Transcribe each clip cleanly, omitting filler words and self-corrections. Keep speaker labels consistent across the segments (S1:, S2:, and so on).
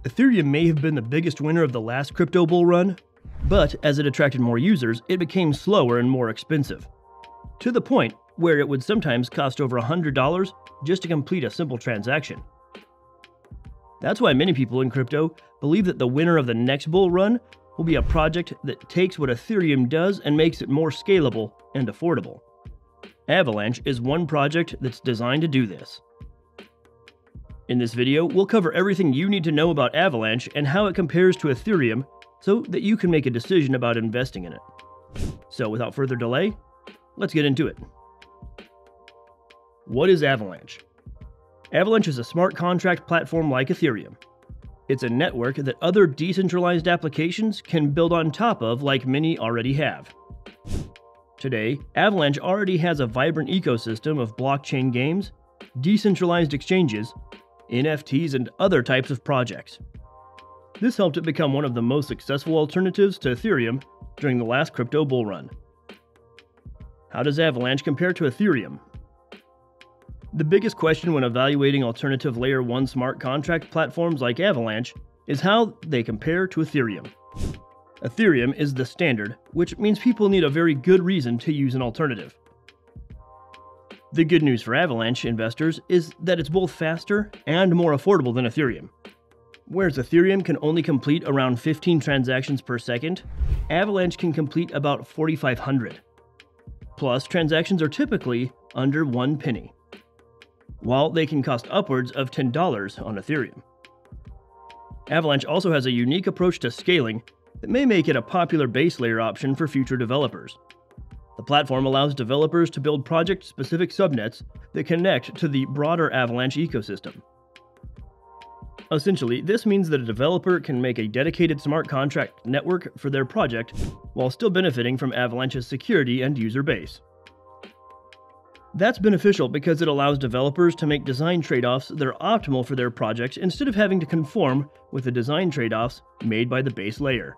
S1: Ethereum may have been the biggest winner of the last crypto bull run, but as it attracted more users, it became slower and more expensive, to the point where it would sometimes cost over $100 just to complete a simple transaction. That's why many people in crypto believe that the winner of the next bull run will be a project that takes what Ethereum does and makes it more scalable and affordable. Avalanche is one project that's designed to do this. In this video, we'll cover everything you need to know about Avalanche and how it compares to Ethereum so that you can make a decision about investing in it. So without further delay, let's get into it. What is Avalanche? Avalanche is a smart contract platform like Ethereum. It's a network that other decentralized applications can build on top of, like many already have. Today, Avalanche already has a vibrant ecosystem of blockchain games, decentralized exchanges, NFTs, and other types of projects. This helped it become one of the most successful alternatives to Ethereum during the last crypto bull run. How does Avalanche compare to Ethereum? The biggest question when evaluating alternative Layer 1 smart contract platforms like Avalanche is how they compare to Ethereum. Ethereum is the standard, which means people need a very good reason to use an alternative. The good news for Avalanche investors is that it's both faster and more affordable than Ethereum. Whereas Ethereum can only complete around 15 transactions per second, Avalanche can complete about 4,500. Plus, transactions are typically under 1 penny, while they can cost upwards of $10 on Ethereum. Avalanche also has a unique approach to scaling that may make it a popular base layer option for future developers. The platform allows developers to build project-specific subnets that connect to the broader Avalanche ecosystem. Essentially, this means that a developer can make a dedicated smart contract network for their project while still benefiting from Avalanche's security and user base. That's beneficial because it allows developers to make design trade-offs that are optimal for their projects instead of having to conform with the design trade-offs made by the base layer.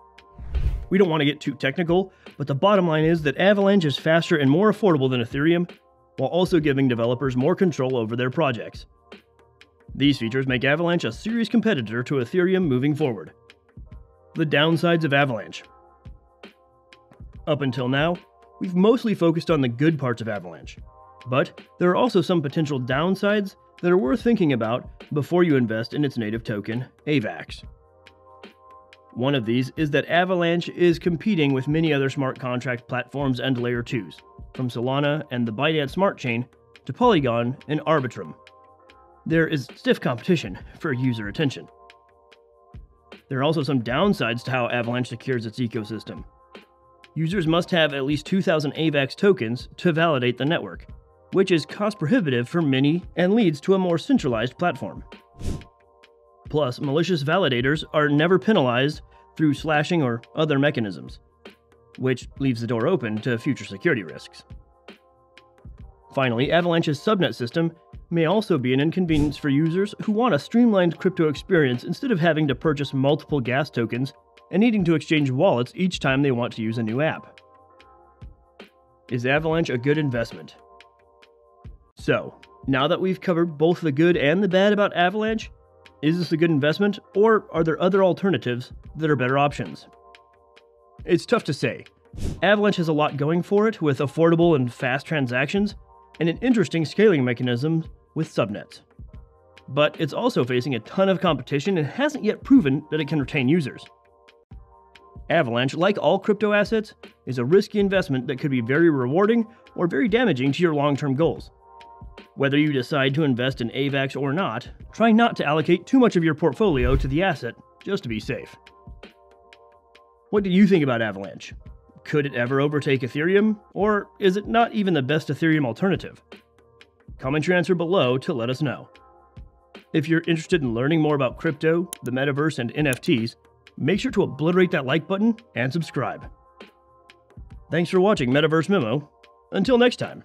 S1: We don't want to get too technical, but the bottom line is that Avalanche is faster and more affordable than Ethereum, while also giving developers more control over their projects. These features make Avalanche a serious competitor to Ethereum moving forward. The downsides of Avalanche. Up until now, we've mostly focused on the good parts of Avalanche, but there are also some potential downsides that are worth thinking about before you invest in its native token, AVAX. One of these is that Avalanche is competing with many other smart contract platforms and Layer 2s, from Solana and the Binance Smart Chain to Polygon and Arbitrum. There is stiff competition for user attention. There are also some downsides to how Avalanche secures its ecosystem. Users must have at least 2,000 AVAX tokens to validate the network, which is cost prohibitive for many and leads to a more centralized platform. Plus, malicious validators are never penalized through slashing or other mechanisms, which leaves the door open to future security risks. Finally, Avalanche's subnet system may also be an inconvenience for users who want a streamlined crypto experience instead of having to purchase multiple gas tokens and needing to exchange wallets each time they want to use a new app. Is Avalanche a good investment? So, now that we've covered both the good and the bad about Avalanche, is this a good investment, or are there other alternatives that are better options? It's tough to say. Avalanche has a lot going for it with affordable and fast transactions, and an interesting scaling mechanism with subnets. But it's also facing a ton of competition and hasn't yet proven that it can retain users. Avalanche, like all crypto assets, is a risky investment that could be very rewarding or very damaging to your long-term goals. Whether you decide to invest in AVAX or not, try not to allocate too much of your portfolio to the asset just to be safe. What do you think about Avalanche? Could it ever overtake Ethereum, or is it not even the best Ethereum alternative? Comment your answer below to let us know. If you're interested in learning more about crypto, the metaverse, and NFTs, make sure to obliterate that like button and subscribe. Thanks for watching Metaverse Memo. Until next time.